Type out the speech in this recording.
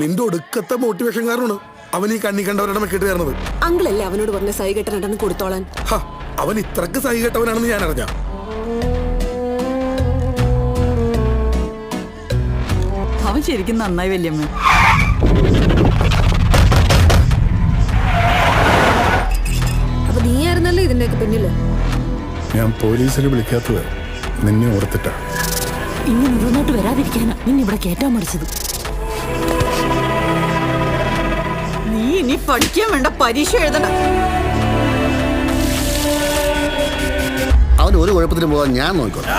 നിന്റെ ഒടുക്കത്തെ മോട്ടിവേഷൻ കാരണമാണ് അവൻ ഈ കണ്ണി കണ്ടവരുടെ മെക്കിട്ട് കയറുന്നത്. അങ്കിളല്ലേ അവനോട് പറഞ്ഞ സൈ കെട്ടണമെന്ന് കൊടുത്തോളാൻ. അവൻ ഇത്രക്ക് സൈ കെട്ടവനാണെന്ന് ഞാൻ അറിഞ്ഞ. അവൻ ശരിക്കും നന്നായി വല്യമ്മ. അപ്പൊ നീ ആയിരുന്നല്ലോ ഇതിന്റെയൊക്കെ പിന്നില്. ഞാൻ പോലീസിനെ വിളിക്കാത്തത് നിന്നെ ഓർത്തിട്ടാ. ഇങ്ങനെ ഉരുന്നോട്ട് വരാതിരിക്കാനാ നിന്നെ ഇവിടെ കേറ്റാൻ മടിച്ചത്. നീ ഇനി പഠിക്കാൻ വേണ്ട, പരീക്ഷ എഴുതണ്ട. അവന് ഒരു കുഴപ്പത്തിന് പോകാൻ ഞാൻ നോക്കിക്കോട്ടെ.